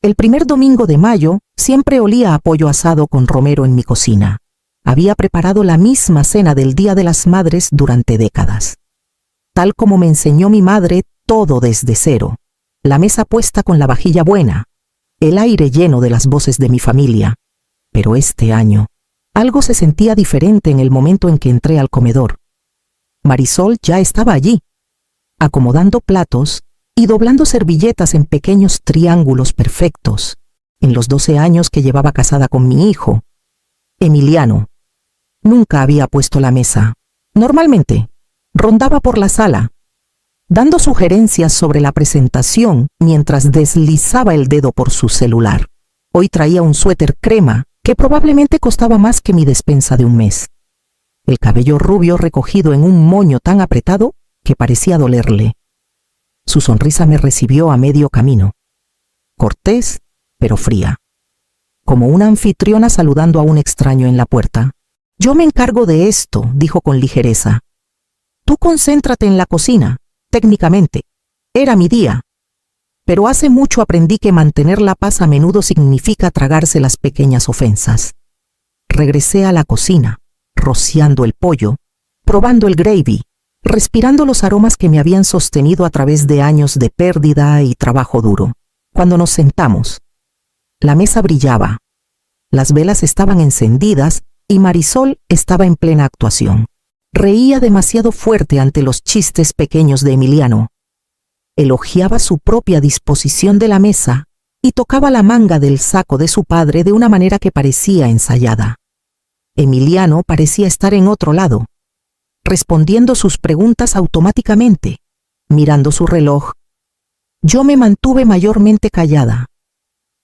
El primer domingo de mayo siempre olía a pollo asado con romero en mi cocina. Había preparado la misma cena del Día de las Madres durante décadas. Tal como me enseñó mi madre, todo desde cero. La mesa puesta con la vajilla buena, el aire lleno de las voces de mi familia. Pero este año, algo se sentía diferente en el momento en que entré al comedor. Marisol ya estaba allí, acomodando platos y doblando servilletas en pequeños triángulos perfectos, en los 12 años que llevaba casada con mi hijo, Emiliano. Nunca había puesto la mesa. Normalmente, rondaba por la sala, dando sugerencias sobre la presentación mientras deslizaba el dedo por su celular. Hoy traía un suéter crema que probablemente costaba más que mi despensa de un mes. El cabello rubio recogido en un moño tan apretado que parecía dolerle. Su sonrisa me recibió a medio camino, cortés pero fría, como una anfitriona saludando a un extraño en la puerta. «Yo me encargo de esto», dijo con ligereza. «Tú concéntrate en la cocina, técnicamente. Era mi día. Pero hace mucho aprendí que mantener la paz a menudo significa tragarse las pequeñas ofensas». Regresé a la cocina, rociando el pollo, probando el gravy, respirando los aromas que me habían sostenido a través de años de pérdida y trabajo duro. Cuando nos sentamos, la mesa brillaba, las velas estaban encendidas y Marisol estaba en plena actuación. Reía demasiado fuerte ante los chistes pequeños de Emiliano. Elogiaba su propia disposición de la mesa y tocaba la manga del saco de su padre de una manera que parecía ensayada. Emiliano parecía estar en otro lado, respondiendo sus preguntas automáticamente, mirando su reloj. Yo me mantuve mayormente callada,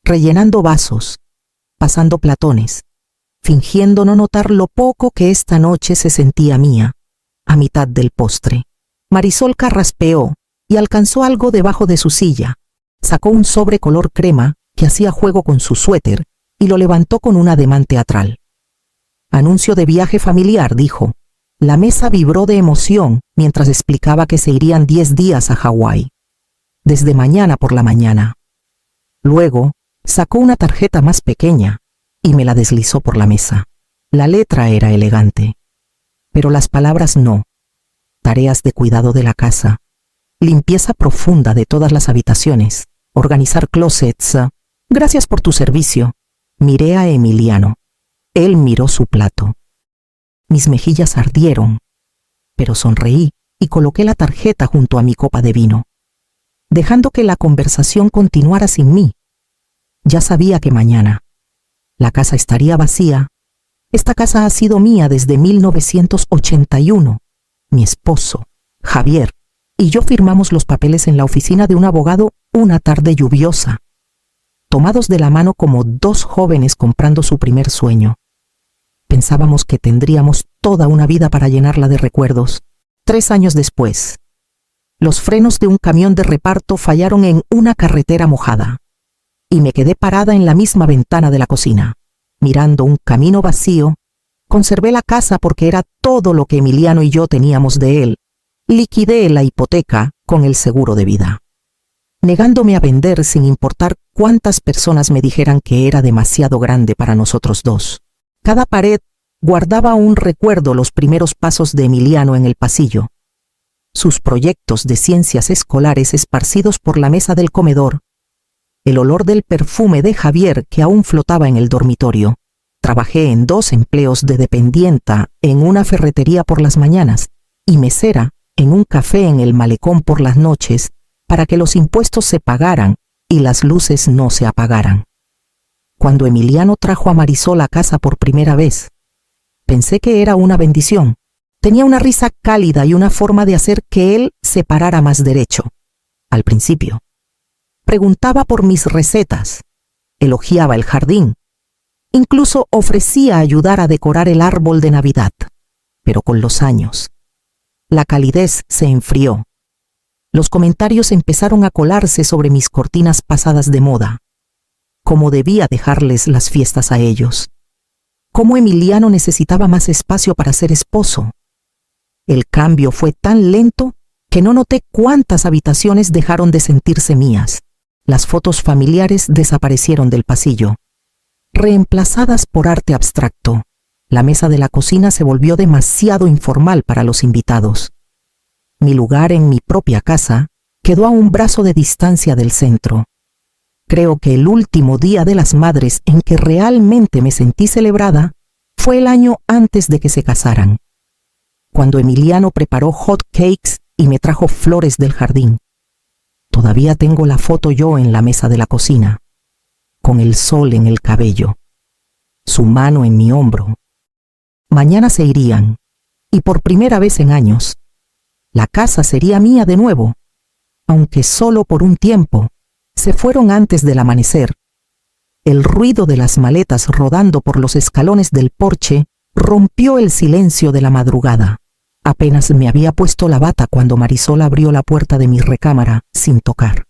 rellenando vasos, pasando platones, fingiendo no notar lo poco que esta noche se sentía mía, a mitad del postre. Marisol carraspeó y alcanzó algo debajo de su silla. Sacó un sobre color crema que hacía juego con su suéter y lo levantó con un ademán teatral. «Anuncio de viaje familiar», dijo. La mesa vibró de emoción mientras explicaba que se irían 10 días a Hawái, desde mañana por la mañana. Luego, sacó una tarjeta más pequeña y me la deslizó por la mesa. La letra era elegante, pero las palabras no. Tareas de cuidado de la casa, limpieza profunda de todas las habitaciones, organizar closets. «Gracias por tu servicio». Miré a Emiliano. Él miró su plato. Mis mejillas ardieron, pero sonreí y coloqué la tarjeta junto a mi copa de vino, dejando que la conversación continuara sin mí. Ya sabía que mañana la casa estaría vacía. Esta casa ha sido mía desde 1981. Mi esposo, Javier, y yo firmamos los papeles en la oficina de un abogado una tarde lluviosa, tomados de la mano como dos jóvenes comprando su primer sueño. Pensábamos que tendríamos toda una vida para llenarla de recuerdos. 3 años después, los frenos de un camión de reparto fallaron en una carretera mojada, y me quedé parada en la misma ventana de la cocina, mirando un camino vacío. Conservé la casa porque era todo lo que Emiliano y yo teníamos de él. Liquidé la hipoteca con el seguro de vida, negándome a vender sin importar cuántas personas me dijeran que era demasiado grande para nosotros dos. Cada pared guardaba un recuerdo, los primeros pasos de Emiliano en el pasillo, sus proyectos de ciencias escolares esparcidos por la mesa del comedor, el olor del perfume de Javier que aún flotaba en el dormitorio. Trabajé en 2 empleos de dependienta en una ferretería por las mañanas y mesera en un café en el malecón por las noches para que los impuestos se pagaran y las luces no se apagaran. Cuando Emiliano trajo a Marisol a casa por primera vez, pensé que era una bendición. Tenía una risa cálida y una forma de hacer que él se parara más derecho. Al principio, preguntaba por mis recetas, elogiaba el jardín, incluso ofrecía ayudar a decorar el árbol de Navidad. Pero con los años, la calidez se enfrió. Los comentarios empezaron a colarse sobre mis cortinas pasadas de moda. Cómo debía dejarles las fiestas a ellos. Cómo Emiliano necesitaba más espacio para ser esposo. El cambio fue tan lento que no noté cuántas habitaciones dejaron de sentirse mías. Las fotos familiares desaparecieron del pasillo, reemplazadas por arte abstracto. La mesa de la cocina se volvió demasiado informal para los invitados. Mi lugar en mi propia casa quedó a un brazo de distancia del centro. Creo que el último día de las madres en que realmente me sentí celebrada fue el año antes de que se casaran, cuando Emiliano preparó hot cakes y me trajo flores del jardín. Todavía tengo la foto yo en la mesa de la cocina, con el sol en el cabello, su mano en mi hombro. Mañana se irían, y por primera vez en años, la casa sería mía de nuevo, aunque solo por un tiempo. Se fueron antes del amanecer. El ruido de las maletas rodando por los escalones del porche rompió el silencio de la madrugada. Apenas me había puesto la bata cuando Marisol abrió la puerta de mi recámara sin tocar.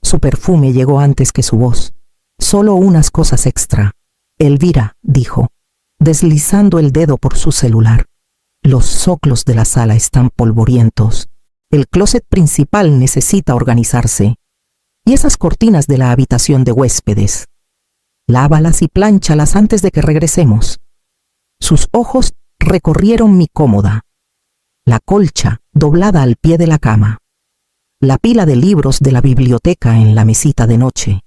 Su perfume llegó antes que su voz. Solo unas cosas extra. Elvira, dijo, deslizando el dedo por su celular. Los zoclos de la sala están polvorientos. El closet principal necesita organizarse. Y esas cortinas de la habitación de huéspedes. Lávalas y plánchalas antes de que regresemos. Sus ojos recorrieron mi cómoda. La colcha doblada al pie de la cama. La pila de libros de la biblioteca en la mesita de noche.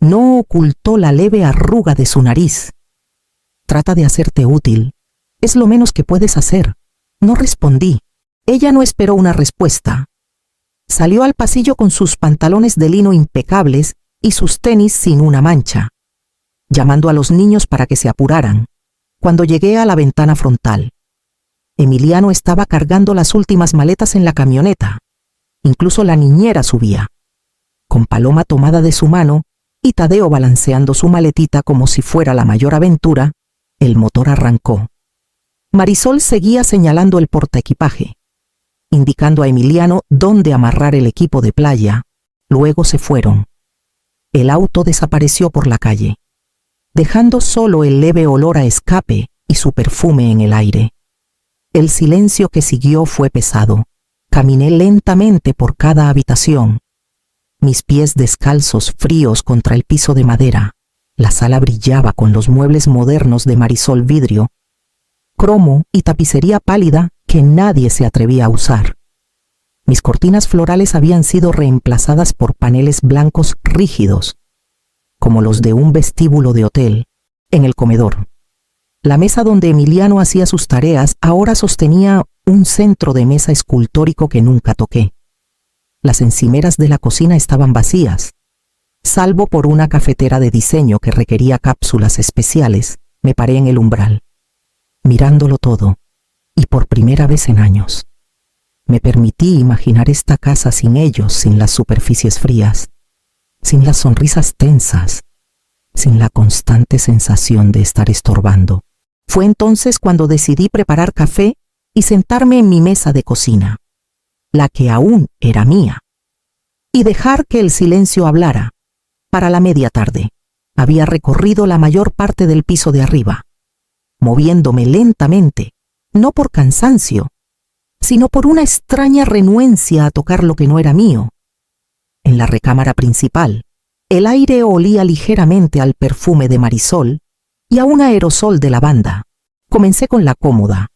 No ocultó la leve arruga de su nariz. Trata de hacerte útil. Es lo menos que puedes hacer. No respondí. Ella no esperó una respuesta. Salió al pasillo con sus pantalones de lino impecables y sus tenis sin una mancha, llamando a los niños para que se apuraran. Cuando llegué a la ventana frontal, Emiliano estaba cargando las últimas maletas en la camioneta. Incluso la niñera subía, con Paloma tomada de su mano y Tadeo balanceando su maletita como si fuera la mayor aventura. El motor arrancó. Marisol seguía señalando el portaequipaje, indicando a Emiliano dónde amarrar el equipo de playa. Luego se fueron. El auto desapareció por la calle, dejando solo el leve olor a escape y su perfume en el aire. El silencio que siguió fue pesado. Caminé lentamente por cada habitación, mis pies descalzos fríos contra el piso de madera. La sala brillaba con los muebles modernos de Marisol vidrio, cromo y tapicería pálida que nadie se atrevía a usar. Mis cortinas florales habían sido reemplazadas por paneles blancos rígidos, como los de un vestíbulo de hotel. En el comedor, la mesa donde Emiliano hacía sus tareas ahora sostenía un centro de mesa escultórico que nunca toqué. Las encimeras de la cocina estaban vacías, salvo por una cafetera de diseño que requería cápsulas especiales. Me paré en el umbral, mirándolo todo, y por primera vez en años, me permití imaginar esta casa sin ellos, sin las superficies frías, sin las sonrisas tensas, sin la constante sensación de estar estorbando. Fue entonces cuando decidí preparar café y sentarme en mi mesa de cocina, la que aún era mía, y dejar que el silencio hablara. Para la media tarde, había recorrido la mayor parte del piso de arriba, moviéndome lentamente, no por cansancio, sino por una extraña renuencia a tocar lo que no era mío. En la recámara principal, el aire olía ligeramente al perfume de Marisol y a un aerosol de lavanda. Comencé con la cómoda.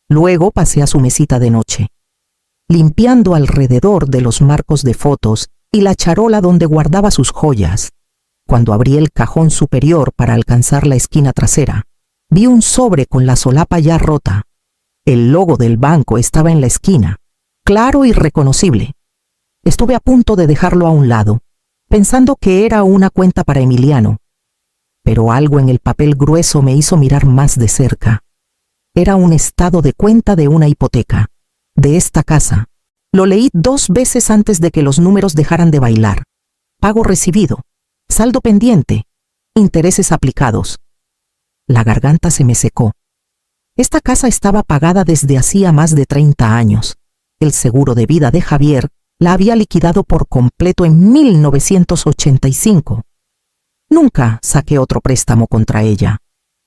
Luego pasé a su mesita de noche, limpiando alrededor de los marcos de fotos y la charola donde guardaba sus joyas. Cuando abrí el cajón superior para alcanzar la esquina trasera, vi un sobre con la solapa ya rota. El logo del banco estaba en la esquina, claro y reconocible. Estuve a punto de dejarlo a un lado, pensando que era una cuenta para Emiliano, pero algo en el papel grueso me hizo mirar más de cerca. Era un estado de cuenta de una hipoteca, de esta casa. Lo leí 2 veces antes de que los números dejaran de bailar. Pago recibido, saldo pendiente, intereses aplicados. La garganta se me secó. Esta casa estaba pagada desde hacía más de 30 años. El seguro de vida de Javier la había liquidado por completo en 1985. Nunca saqué otro préstamo contra ella.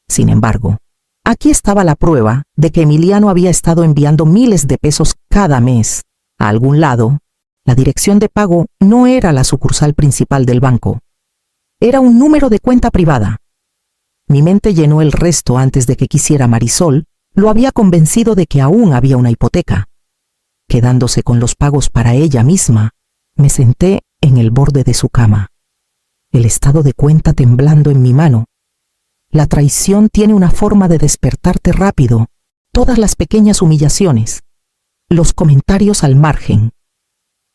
Sin embargo, aquí estaba la prueba de que Emiliano había estado enviando miles de pesos cada mes a algún lado La dirección de pago no era la sucursal principal del banco. Era un número de cuenta privada. Mi mente llenó el resto antes de que quisiera Marisol. Lo había convencido de que aún había una hipoteca. Quedándose con los pagos para ella misma, me senté en el borde de su cama, el estado de cuenta temblando en mi mano. La traición tiene una forma de despertarte rápido, todas las pequeñas humillaciones, los comentarios al margen,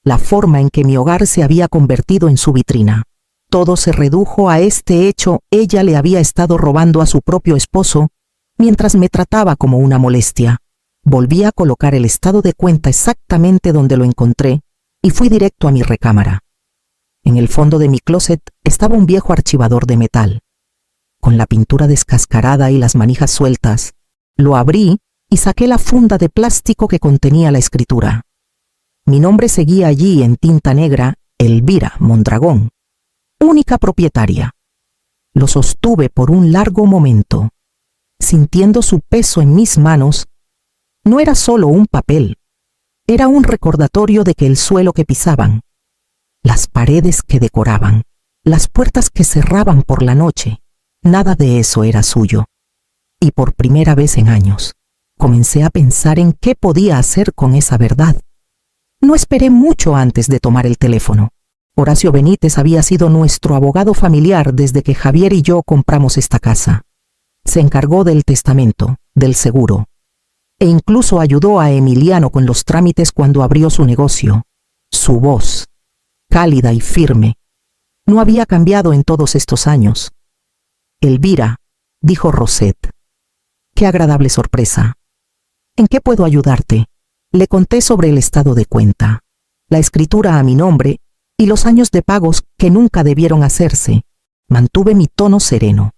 la forma en que mi hogar se había convertido en su vitrina. Todo se redujo a este hecho: ella le había estado robando a su propio esposo mientras me trataba como una molestia. Volví a colocar el estado de cuenta exactamente donde lo encontré y fui directo a mi recámara. En el fondo de mi closet estaba un viejo archivador de metal. Con la pintura descascarada y las manijas sueltas, lo abrí y saqué la funda de plástico que contenía la escritura. Mi nombre seguía allí en tinta negra: Elvira Mondragón, única propietaria. Lo sostuve por un largo momento, sintiendo su peso en mis manos. No era solo un papel, era un recordatorio de que el suelo que pisaban, las paredes que decoraban, las puertas que cerraban por la noche, nada de eso era suyo. Y por primera vez en años, comencé a pensar en qué podía hacer con esa verdad. No esperé mucho antes de tomar el teléfono. Horacio Benítez había sido nuestro abogado familiar desde que Javier y yo compramos esta casa. Se encargó del testamento, del seguro, e incluso ayudó a Emiliano con los trámites cuando abrió su negocio. Su voz, cálida y firme, no había cambiado en todos estos años. Elvira, dijo Rosette. Qué agradable sorpresa. ¿En qué puedo ayudarte? Le conté sobre el estado de cuenta, la escritura a mi nombre y los años de pagos que nunca debieron hacerse. Mantuve mi tono sereno,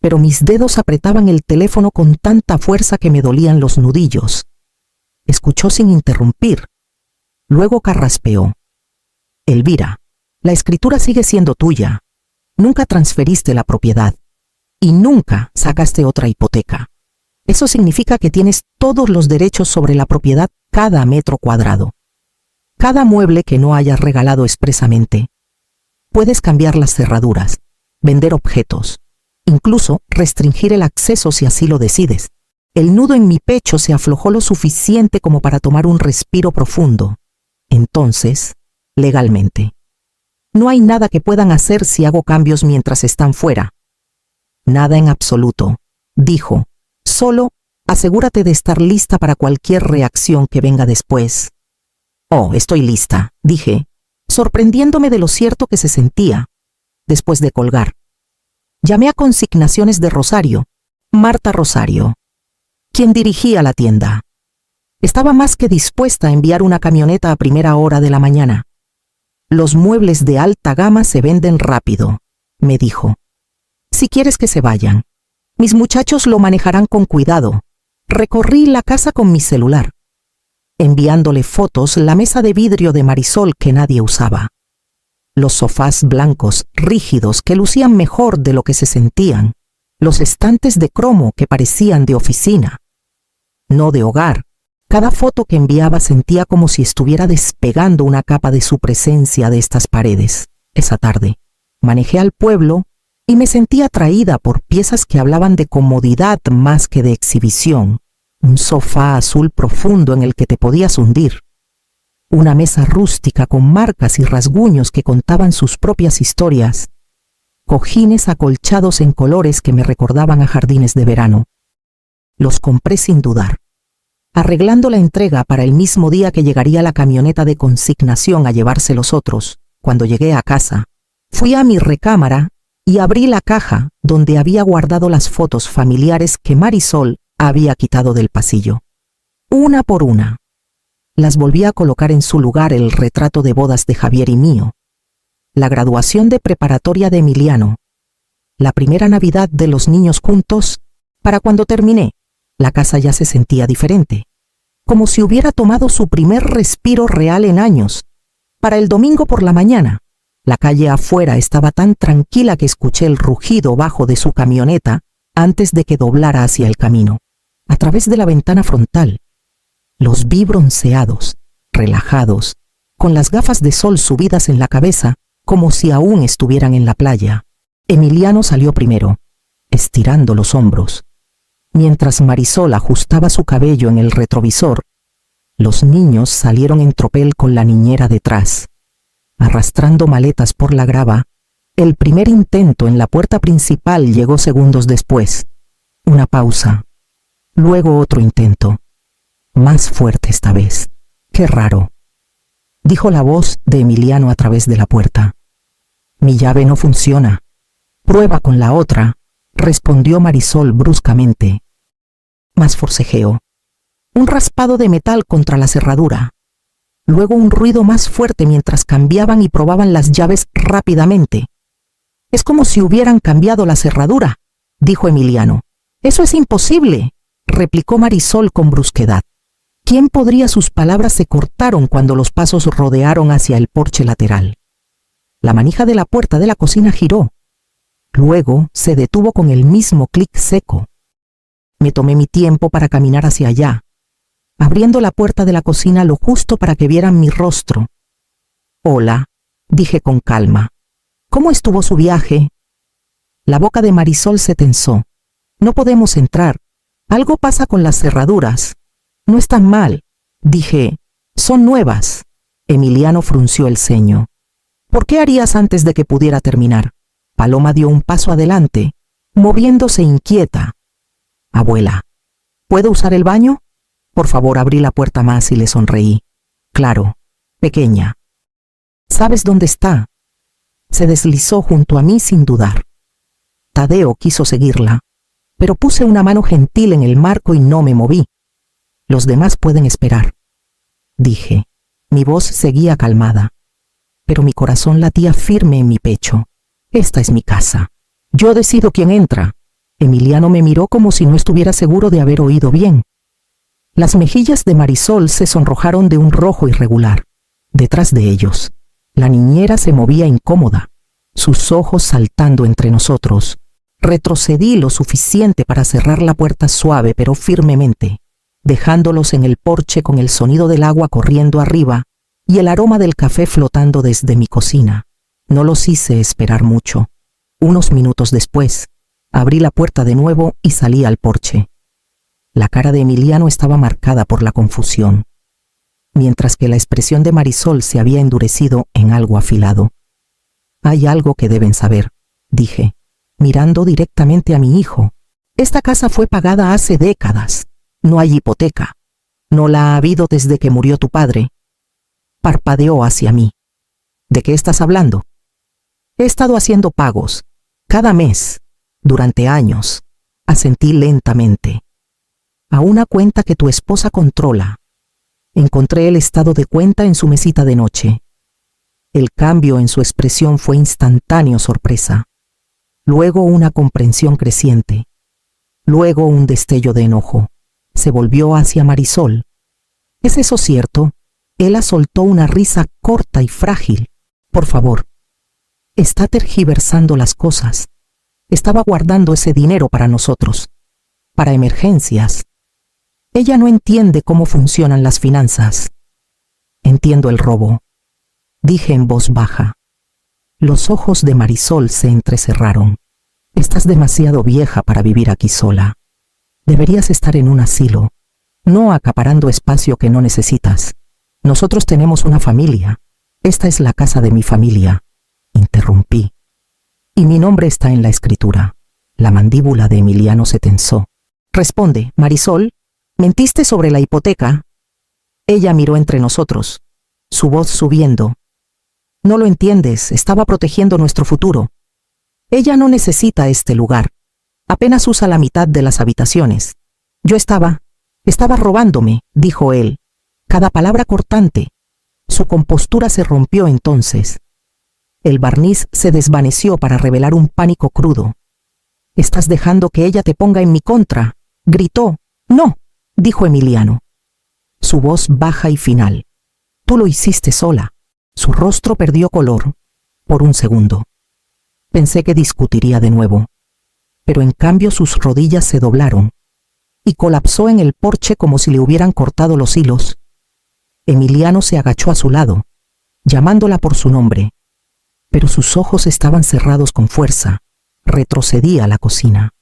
pero mis dedos apretaban el teléfono con tanta fuerza que me dolían los nudillos. Escuchó sin interrumpir. Luego carraspeó. Elvira, la escritura sigue siendo tuya. Nunca transferiste la propiedad y nunca sacaste otra hipoteca. Eso significa que tienes todos los derechos sobre la propiedad, cada metro cuadrado, cada mueble que no hayas regalado expresamente. Puedes cambiar las cerraduras, vender objetos, incluso restringir el acceso si así lo decides. El nudo en mi pecho se aflojó lo suficiente como para tomar un respiro profundo. Entonces, legalmente, no hay nada que puedan hacer si hago cambios mientras están fuera. Nada en absoluto, dijo. Solo asegúrate de estar lista para cualquier reacción que venga después. Oh, estoy lista, dije, sorprendiéndome de lo cierto que se sentía. Después de colgar, llamé a Consignaciones de Rosario, Marta Rosario, quien dirigía la tienda. Estaba más que dispuesta a enviar una camioneta a primera hora de la mañana. Los muebles de alta gama se venden rápido, me dijo. Si quieres que se vayan, mis muchachos lo manejarán con cuidado. Recorrí la casa con mi celular, enviándole fotos, la mesa de vidrio de Marisol que nadie usaba, los sofás blancos, rígidos, que lucían mejor de lo que se sentían, los estantes de cromo que parecían de oficina, no de hogar. Cada foto que enviaba sentía como si estuviera despegando una capa de su presencia de estas paredes. Esa tarde, manejé al pueblo y me sentí atraída por piezas que hablaban de comodidad más que de exhibición. Un sofá azul profundo en el que te podías hundir. Una mesa rústica con marcas y rasguños que contaban sus propias historias. Cojines acolchados en colores que me recordaban a jardines de verano. Los compré sin dudar, arreglando la entrega para el mismo día que llegaría la camioneta de consignación a llevarse los otros. Cuando llegué a casa, fui a mi recámara y abrí la caja donde había guardado las fotos familiares que Marisol había quitado del pasillo. Una por una, las volví a colocar en su lugar: el retrato de bodas de Javier y mío, la graduación de preparatoria de Emiliano, la primera Navidad de los niños juntos. Para cuando terminé, la casa ya se sentía diferente, como si hubiera tomado su primer respiro real en años. Para el domingo por la mañana, la calle afuera estaba tan tranquila que escuché el rugido bajo de su camioneta antes de que doblara hacia el camino. A través de la ventana frontal, los vi bronceados, relajados, con las gafas de sol subidas en la cabeza, como si aún estuvieran en la playa. Emiliano salió primero, estirando los hombros. Mientras Marisol ajustaba su cabello en el retrovisor, los niños salieron en tropel con la niñera detrás. Arrastrando maletas por la grava, el primer intento en la puerta principal llegó segundos después. Una pausa. Luego otro intento. Más fuerte esta vez. ¡Qué raro!, dijo la voz de Emiliano a través de la puerta. Mi llave no funciona. Prueba con la otra, respondió Marisol bruscamente. Más forcejeo. Un raspado de metal contra la cerradura. Luego un ruido más fuerte mientras cambiaban y probaban las llaves rápidamente. Es como si hubieran cambiado la cerradura, dijo Emiliano. Eso es imposible, replicó Marisol con brusquedad. ¿Quién podría? Sus palabras se cortaron cuando los pasos rodearon hacia el porche lateral. La manija de la puerta de la cocina giró. Luego se detuvo con el mismo clic seco. Me tomé mi tiempo para caminar hacia allá, abriendo la puerta de la cocina lo justo para que vieran mi rostro. Hola, dije con calma. ¿Cómo estuvo su viaje? La boca de Marisol se tensó. No podemos entrar. Algo pasa con las cerraduras. No están mal, dije. Son nuevas. Emiliano frunció el ceño. ¿Por qué harías antes de que pudiera terminar? Paloma dio un paso adelante, moviéndose inquieta. Abuela, ¿puedo usar el baño? Por favor, abrí la puerta más y le sonreí. Claro, pequeña. ¿Sabes dónde está? Se deslizó junto a mí sin dudar. Tadeo quiso seguirla, pero puse una mano gentil en el marco y no me moví. Los demás pueden esperar, dije. Mi voz seguía calmada, pero mi corazón latía firme en mi pecho. Esta es mi casa. Yo decido quién entra. Emiliano me miró como si no estuviera seguro de haber oído bien. Las mejillas de Marisol se sonrojaron de un rojo irregular. Detrás de ellos, la niñera se movía incómoda, sus ojos saltando entre nosotros. Retrocedí lo suficiente para cerrar la puerta suave pero firmemente, dejándolos en el porche con el sonido del agua corriendo arriba y el aroma del café flotando desde mi cocina. No los hice esperar mucho. Unos minutos después, abrí la puerta de nuevo y salí al porche. La cara de Emiliano estaba marcada por la confusión, mientras que la expresión de Marisol se había endurecido en algo afilado. Hay algo que deben saber, dije, mirando directamente a mi hijo. Esta casa fue pagada hace décadas. No hay hipoteca. No la ha habido desde que murió tu padre. Parpadeó hacia mí. ¿De qué estás hablando? He estado haciendo pagos, cada mes, durante años. Asentí lentamente. A una cuenta que tu esposa controla. Encontré el estado de cuenta en su mesita de noche. El cambio en su expresión fue instantáneo sorpresa. Luego una comprensión creciente. Luego un destello de enojo. Se volvió hacia Marisol. ¿Es eso cierto? Ella soltó una risa corta y frágil. Por favor. Está tergiversando las cosas. Estaba guardando ese dinero para nosotros. Para emergencias. Ella no entiende cómo funcionan las finanzas. Entiendo el robo, dije en voz baja. Los ojos de Marisol se entrecerraron. Estás demasiado vieja para vivir aquí sola. Deberías estar en un asilo, no acaparando espacio que no necesitas. Nosotros tenemos una familia. Esta es la casa de mi familia, interrumpí. Y mi nombre está en la escritura. La mandíbula de Emiliano se tensó. Responde, Marisol. ¿Mentiste sobre la hipoteca? Ella miró entre nosotros, su voz subiendo. No lo entiendes, estaba protegiendo nuestro futuro. Ella no necesita este lugar. Apenas usa la mitad de las habitaciones. Yo estaba robándome, dijo él. Cada palabra cortante. Su compostura se rompió entonces. El barniz se desvaneció para revelar un pánico crudo. Estás dejando que ella te ponga en mi contra, gritó. No, dijo Emiliano. Su voz baja y final. Tú lo hiciste sola. Su rostro perdió color. Por un segundo. Pensé que discutiría de nuevo. Pero en cambio sus rodillas se doblaron y colapsó en el porche como si le hubieran cortado los hilos. Emiliano se agachó a su lado, llamándola por su nombre, pero sus ojos estaban cerrados con fuerza. Retrocedí a la cocina,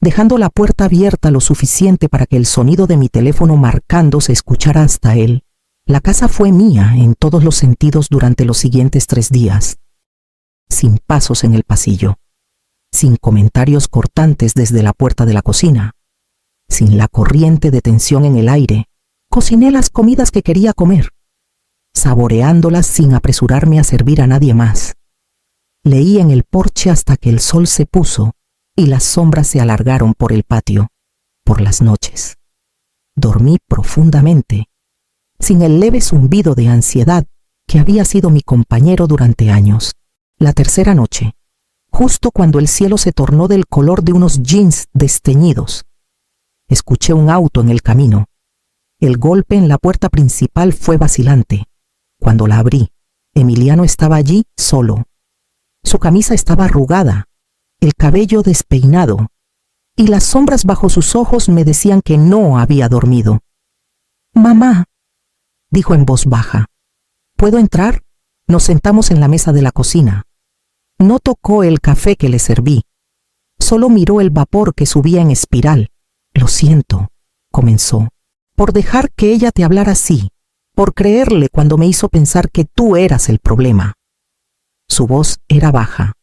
dejando la puerta abierta lo suficiente para que el sonido de mi teléfono marcando se escuchara hasta él. La casa fue mía en todos los sentidos durante los siguientes 3 días. Sin pasos en el pasillo, sin comentarios cortantes desde la puerta de la cocina, sin la corriente de tensión en el aire, cociné las comidas que quería comer, saboreándolas sin apresurarme a servir a nadie más. Leí en el porche hasta que el sol se puso y las sombras se alargaron por el patio, por las noches. Dormí profundamente, sin el leve zumbido de ansiedad que había sido mi compañero durante años. La tercera noche, justo cuando el cielo se tornó del color de unos jeans desteñidos, escuché un auto en el camino. El golpe en la puerta principal fue vacilante. Cuando la abrí, Emiliano estaba allí solo. Su camisa estaba arrugada, el cabello despeinado, y las sombras bajo sus ojos me decían que no había dormido. «Mamá», dijo en voz baja, «¿puedo entrar?» Nos sentamos en la mesa de la cocina. No tocó el café que le serví. Solo miró el vapor que subía en espiral. «Lo siento», comenzó, «por dejar que ella te hablara así, por creerle cuando me hizo pensar que tú eras el problema». Su voz era baja,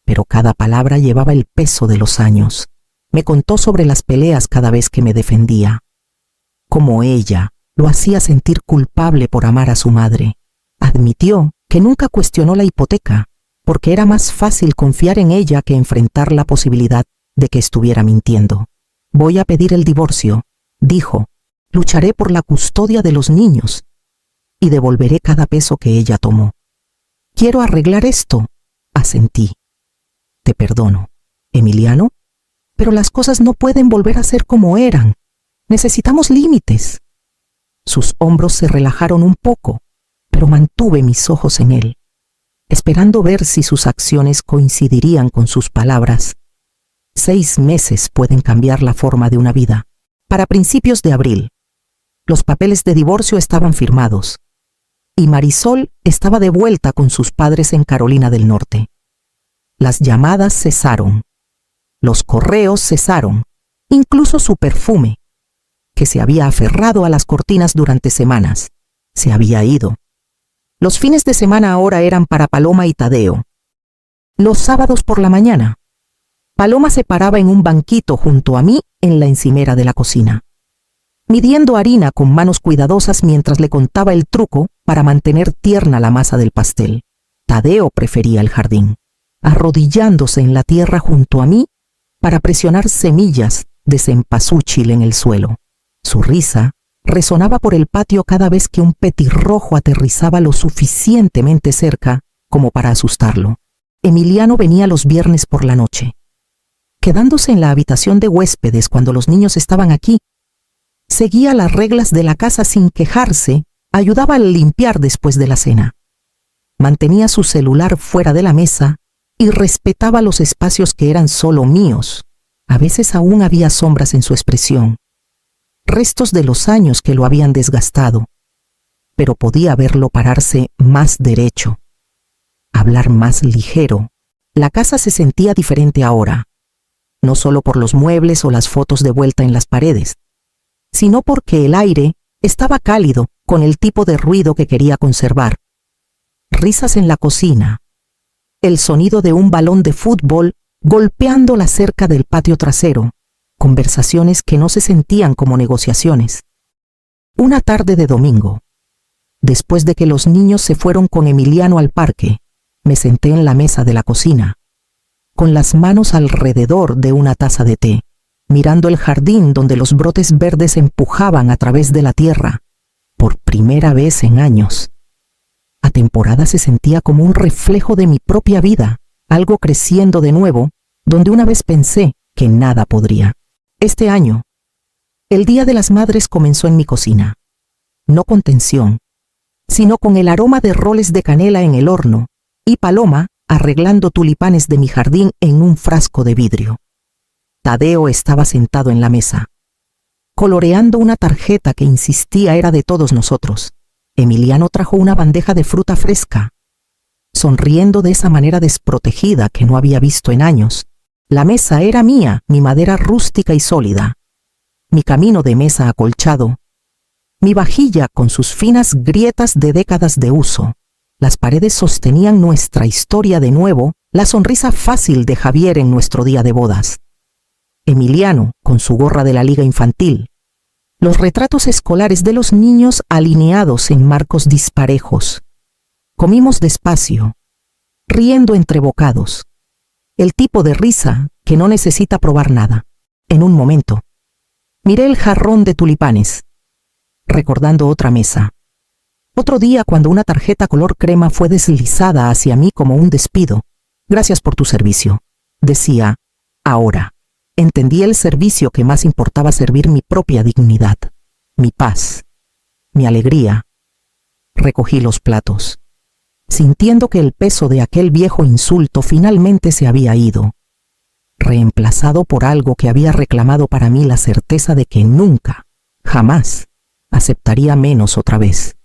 pero cada palabra llevaba el peso de los años. Me contó sobre las peleas cada vez que me defendía, cómo ella lo hacía sentir culpable por amar a su madre. Admitió que nunca cuestionó la hipoteca, porque era más fácil confiar en ella que enfrentar la posibilidad de que estuviera mintiendo. «Voy a pedir el divorcio», dijo. «Lucharé por la custodia de los niños y devolveré cada peso que ella tomó». «Quiero arreglar esto», asentí. «Te perdono, Emiliano, pero las cosas no pueden volver a ser como eran. Necesitamos límites». Sus hombros se relajaron un poco, pero mantuve mis ojos en él, esperando ver si sus acciones coincidirían con sus palabras. 6 meses pueden cambiar la forma de una vida. Para principios de abril, los papeles de divorcio estaban firmados, y Marisol estaba de vuelta con sus padres en Carolina del Norte. Las llamadas cesaron, los correos cesaron, incluso su perfume, que se había aferrado a las cortinas durante semanas, se había ido. Los fines de semana ahora eran para Paloma y Tadeo. Los sábados por la mañana, Paloma se paraba en un banquito junto a mí en la encimera de la cocina, midiendo harina con manos cuidadosas mientras le contaba el truco para mantener tierna la masa del pastel. Tadeo prefería el jardín, arrodillándose en la tierra junto a mí para presionar semillas de cempasúchil en el suelo. Su risa resonaba por el patio cada vez que un petirrojo aterrizaba lo suficientemente cerca como para asustarlo. Emiliano venía los viernes por la noche, quedándose en la habitación de huéspedes cuando los niños estaban aquí. Seguía las reglas de la casa sin quejarse, ayudaba a limpiar después de la cena. Mantenía su celular fuera de la mesa y respetaba los espacios que eran solo míos. A veces aún había sombras en su expresión, restos de los años que lo habían desgastado, pero podía verlo pararse más derecho, hablar más ligero. La casa se sentía diferente ahora, no solo por los muebles o las fotos de vuelta en las paredes, sino porque el aire estaba cálido con el tipo de ruido que quería conservar. Risas en la cocina, el sonido de un balón de fútbol golpeando la cerca del patio trasero, conversaciones que no se sentían como negociaciones. Una tarde de domingo, después de que los niños se fueron con Emiliano al parque, me senté en la mesa de la cocina, con las manos alrededor de una taza de té, mirando el jardín donde los brotes verdes empujaban a través de la tierra, por primera vez en años. A temporadas se sentía como un reflejo de mi propia vida, algo creciendo de nuevo, donde una vez pensé que nada podría. Este año, el Día de las Madres comenzó en mi cocina, no con tensión, sino con el aroma de roles de canela en el horno y Paloma arreglando tulipanes de mi jardín en un frasco de vidrio. Tadeo estaba sentado en la mesa, coloreando una tarjeta que insistía era de todos nosotros. Emiliano trajo una bandeja de fruta fresca. Sonriendo de esa manera desprotegida que no había visto en años. La mesa era mía, mi madera rústica y sólida. Mi camino de mesa acolchado. Mi vajilla con sus finas grietas de décadas de uso. Las paredes sostenían nuestra historia de nuevo, la sonrisa fácil de Javier en nuestro día de bodas. Emiliano con su gorra de la liga infantil. Los retratos escolares de los niños alineados en marcos disparejos. Comimos despacio, riendo entre bocados. El tipo de risa que no necesita probar nada. En un momento, miré el jarrón de tulipanes, recordando otra mesa. Otro día cuando una tarjeta color crema fue deslizada hacia mí como un despido. Gracias por tu servicio, decía. Ahora, entendí el servicio que más importaba: servir mi propia dignidad, mi paz, mi alegría. Recogí los platos, sintiendo que el peso de aquel viejo insulto finalmente se había ido, reemplazado por algo que había reclamado para mí la certeza de que nunca, jamás, aceptaría menos otra vez.